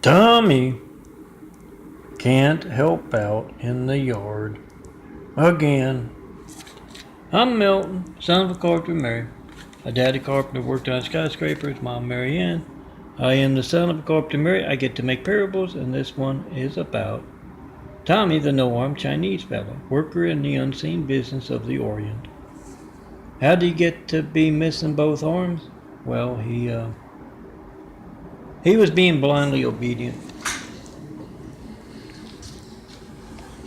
Tommy can't help out in the yard again. I'm Milton, son of a carpenter Mary. A daddy carpenter worked on skyscrapers, Mom Mary Ann. I am the son of a carpenter Mary. I get to make parables, and this one is about Tommy, the no-armed Chinese fellow, worker in the unseen business of the Orient. How did he get to be missing both arms? Well, he was being blindly obedient.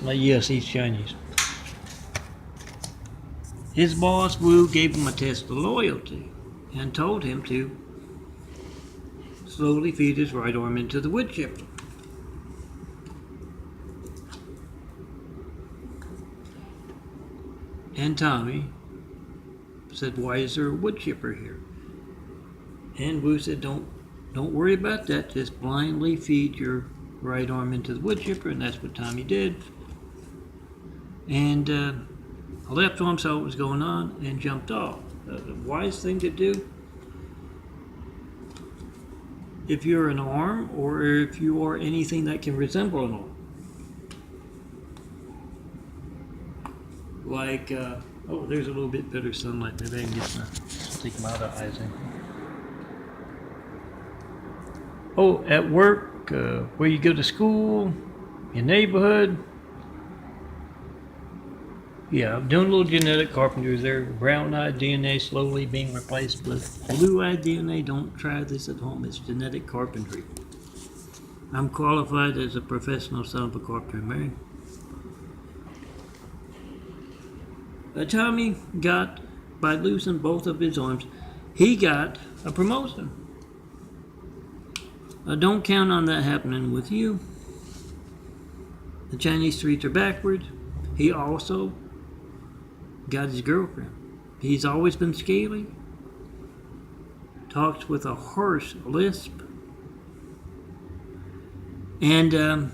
Yes, he's Chinese. His boss, Wu, gave him a test of loyalty and told him to slowly feed his right arm into the wood chipper. And Tommy said, "Why is there a wood chipper here?" And Wu said, "Don't worry about that. Just blindly feed your right arm into the wood chipper," and that's what Tommy did. And left arm saw what was going on and jumped off. The wise thing to do, if you're an arm or if you are anything that can resemble an arm. Like, oh, there's a little bit better sunlight. Maybe I can take them out of eyes in. Oh, at work, where you go to school, your neighborhood. Yeah, I'm doing a little genetic carpentry there. Brown-eyed DNA slowly being replaced with blue-eyed DNA. Don't try this at home. It's genetic carpentry. I'm qualified as a professional son of a carpenter Mary. Tommy got, by losing both of his arms, he got a promotion. Don't count on that happening with you. The Chinese streets are backwards. He also got his girlfriend. He's always been scaly. Talks with a harsh lisp. And, yeah,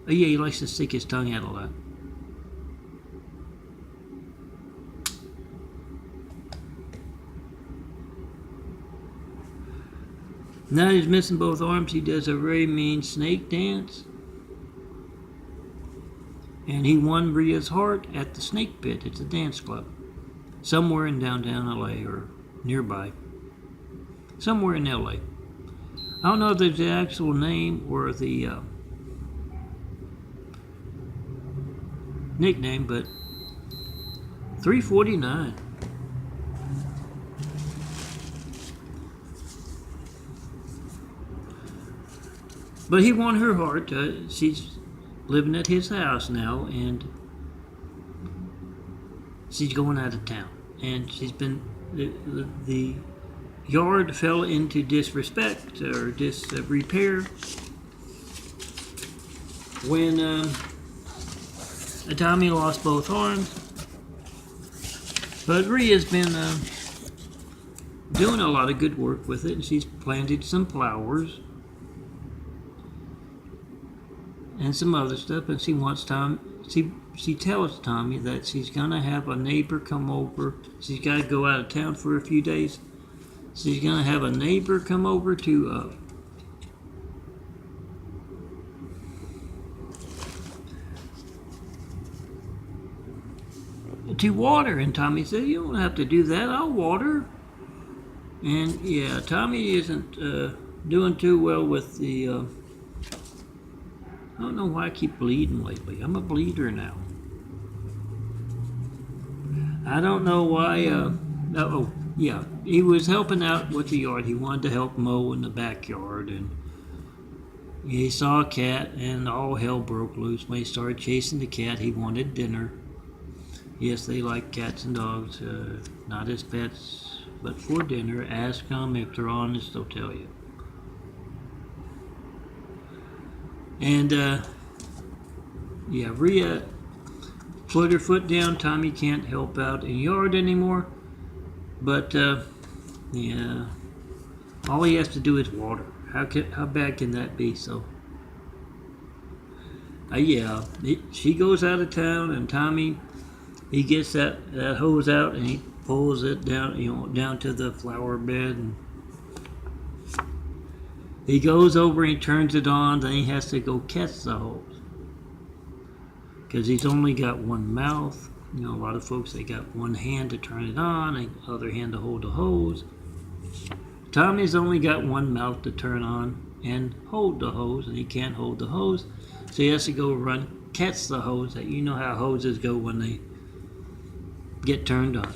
he likes to stick his tongue out a lot. Now he's missing both arms. He does a very mean snake dance. And he won Ria's heart at the Snake Pit. It's a dance club. Somewhere in downtown LA or nearby. Somewhere in LA. I don't know if there's the actual name or the nickname, but 349. But he won her heart. She's living at his house now, and she's going out of town. And she's been, the yard fell into disrespect or disrepair when Tommy lost both arms. But Ria's been doing a lot of good work with it, and she's planted some flowers and some other stuff, and she wants she tells Tommy that she's gonna have a neighbor come over. She's got to go out of town for a few days. She's gonna have a neighbor come over to water. And Tommy said, "You don't have to do that. I'll water." And yeah, Tommy isn't doing too well with the I don't know why I keep bleeding lately. I'm a bleeder now. I don't know why. Oh, yeah. He was helping out with the yard. He wanted to help mow in the backyard. And he saw a cat, and all hell broke loose. When he started chasing the cat, he wanted dinner. Yes, they like cats and dogs. Not as pets, but for dinner. Ask them. If they're honest, they'll tell you. And, yeah, Ria put her foot down. Tommy can't help out in the yard anymore. But, yeah, all he has to do is water. How bad can that be? So, yeah, she goes out of town, and Tommy, he gets that hose out, and he pulls it down, down to the flower bed, and He goes over and turns it on, then he has to go catch the hose. Because he's only got one mouth. You know, a lot of folks, they got one hand to turn it on and the other hand to hold the hose. Tommy's only got one mouth to turn on and hold the hose, and he can't hold the hose. So he has to go run, catch the hose. You know how hoses go when they get turned on.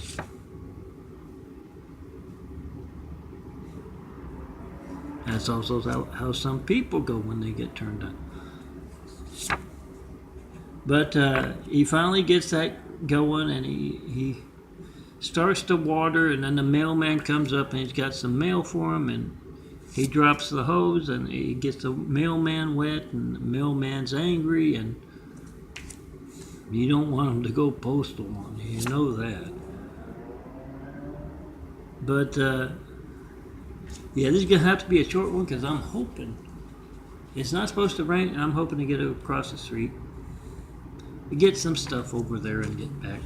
That's also how some people go when they get turned on. But he finally gets that going, and he starts to water, and then the mailman comes up and he's got some mail for him, and he drops the hose, and he gets the mailman wet, and the mailman's angry, and you don't want him to go postal on you, you know that. But yeah, this is gonna have to be a short one because I'm hoping it's not supposed to rain, and I'm hoping to get across the street, get some stuff over there, and get back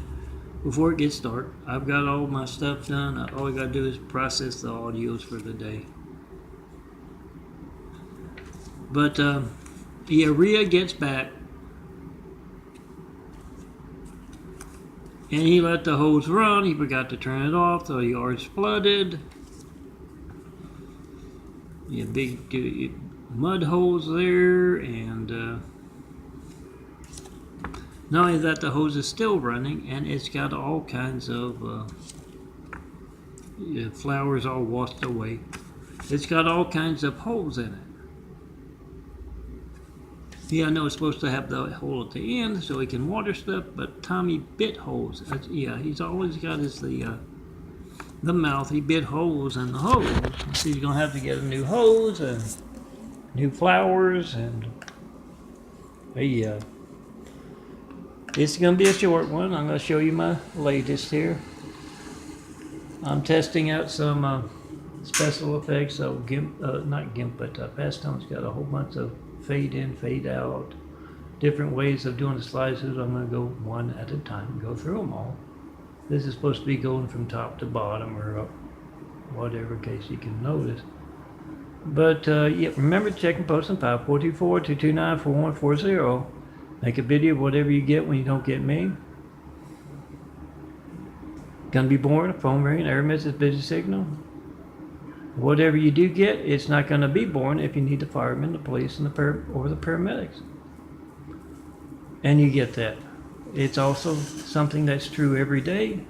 before it gets dark. I've got all my stuff done. All I gotta do is process the audios for the day. But yeah, Rhea gets back, and he let the hose run. He forgot to turn it off. The yard's flooded. Yeah, big mud holes there, and not only that, the hose is still running, and it's got all kinds of flowers all washed away. It's got all kinds of holes in it. Yeah, I know it's supposed to have the hole at the end so he can water stuff, but Tommy bit holes. Yeah, he's always got the mouth. He bit holes in the hose. So he's gonna have to get a new hose and new flowers, and yeah. It's gonna be a short one. I'm gonna show you my latest here. I'm testing out some special effects. So not GIMP, but Pastone's got a whole bunch of fade in, fade out, different ways of doing the slideshows. I'm going to go one at a time and go through them all. This is supposed to be going from top to bottom, or up, whatever case you can notice. But yeah, remember to check and post on 5424-229-4140. Make a video of whatever you get when you don't get me. Gonna be boring, a phone ring, error message, busy signal. Whatever you do get, it's not going to be boring if you need the firemen, the police, and or the paramedics. And you get that. It's also something that's true every day.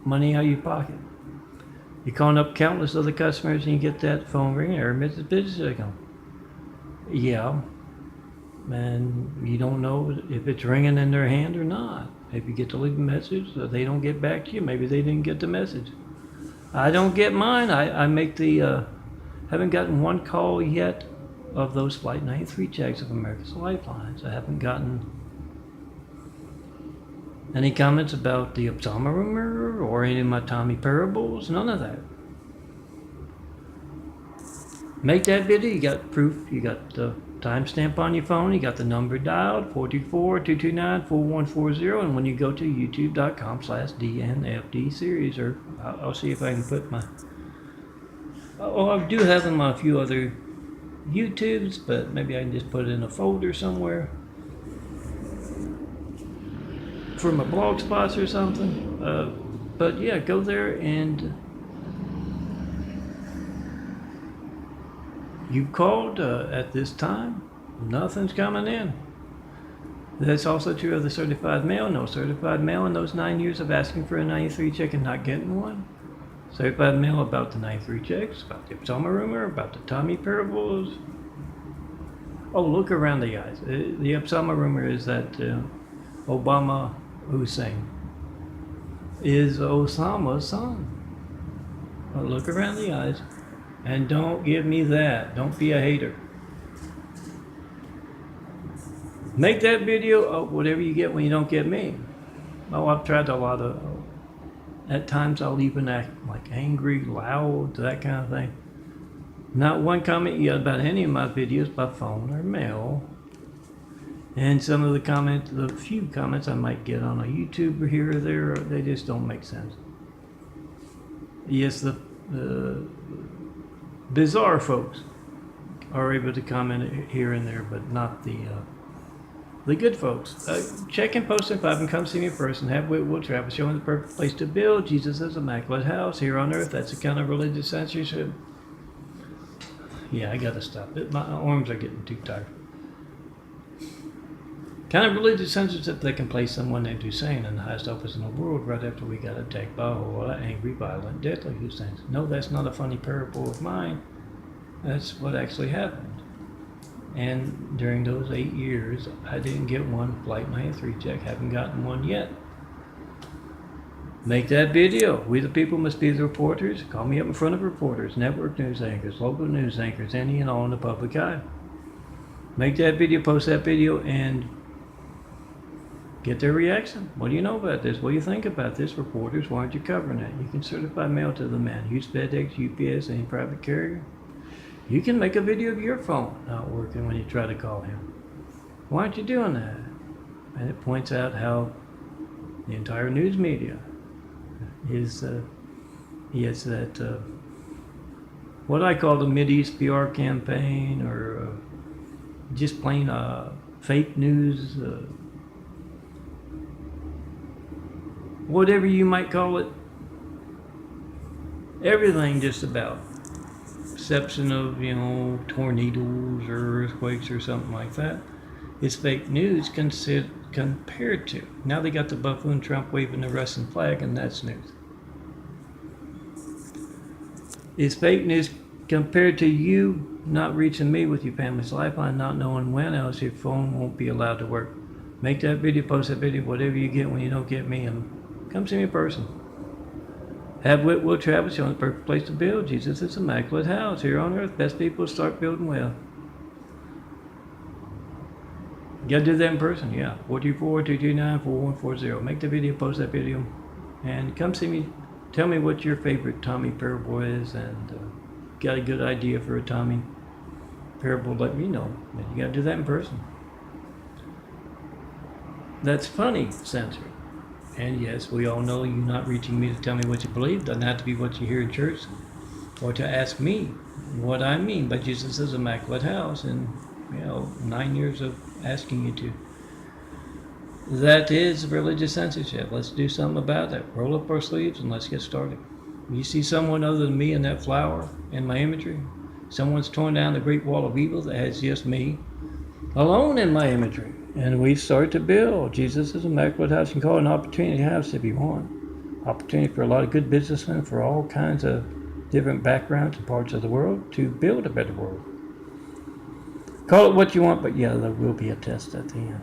Money out of your pocket. You're calling up countless other customers and you get that phone ring, error message, busy signal. Yeah. And you don't know if it's ringing in their hand or not. If you get to leave a message, they don't get back to you. Maybe they didn't get the message. I don't get mine. I make the, haven't gotten one call yet of those Flight 93 checks of America's Lifelines. I haven't gotten any comments about the Soacam rumor or any of my Tami parables. None of that. Make that video. You got proof. You got the timestamp on your phone. You got the number dialed, 424-229-4140. And when you go to youtube.com/DNFD series, or I'll see if I can put my... Oh, I do have them on a few other YouTubes, but maybe I can just put it in a folder somewhere for my blog spots or something. But yeah, go there, and you called at this time, nothing's coming in. That's also true of the certified mail. No certified mail in those 9 years of asking for a 93 check and not getting one. Certified mail about the 93 checks, about the Soacam rumor, about the Tami parables. Oh, look around the eyes. The Soacam rumor is that Obama Hussein is Osama's son. Well, look around the eyes. And don't give me that. Don't be a hater. Make that video of whatever you get when you don't get me. Oh, I've tried a lot of... At times I'll even act like angry, loud, that kind of thing. Not one comment yet about any of my videos by phone or mail. And some of the comments, the few comments I might get on a YouTuber here or there, they just don't make sense. Yes, the bizarre folks are able to comment here and there, but not the good folks. Check and post if I can come see me in person. Have wit, will travel, showing the perfect place to build. Jesus' immaculate house here on earth. That's the kind of religious censorship. Yeah, I gotta stop it. My arms are getting too tired. Kind of religious censorship that can place someone named Hussein in the highest office in the world right after we got attacked by a whole lot of angry, violent, deadly Husseins. No, that's not a funny parable of mine. That's what actually happened. And during those 8 years, I didn't get one Flight 93 check. Haven't gotten one yet. Make that video. We the people must be the reporters. Call me up in front of reporters, network news anchors, local news anchors, any and all in the public eye. Make that video, post that video, and get their reaction. What do you know about this? What do you think about this? Reporters, why aren't you covering it? You can certify mail to the man. Use FedEx, UPS, any private carrier. You can make a video of your phone not working when you try to call him. Why aren't you doing that? And it points out how the entire news media is that what I call the Mideast PR campaign, or just plain fake news, whatever you might call it. Everything just about. Exception of, tornadoes or earthquakes or something like that, is fake news compared to. Now they got the buffoon Trump waving the Russian flag, and that's news. It's fake news compared to you not reaching me with your family's lifeline, not knowing when else your phone won't be allowed to work. Make that video, post that video, whatever you get when you don't get me, and come see me in person. Have wit, will travel, showing the perfect place to build. Jesus' immaculate house here on earth. Best people start building well. You gotta do that in person, yeah. 424-229-4140. Make the video, post that video, and come see me. Tell me what your favorite Tami parable is, and got a good idea for a Tami parable, let me know. But you gotta do that in person. That's funny, censored. And yes, we all know you're not reaching me to tell me what you believe. Doesn't have to be what you hear in church, or to ask me what I mean by Jesus' immaculate house, and 9 years of asking you to. That is religious censorship. Let's do something about that. Roll up our sleeves and let's get started. You see someone other than me in that flower in my imagery? Someone's torn down the great wall of evil that has just me alone in my imagery. And we start to build. Jesus is immaculate house. You can call it an opportunity house if you want. Opportunity for a lot of good businessmen for all kinds of different backgrounds and parts of the world to build a better world. Call it what you want, but yeah, there will be a test at the end.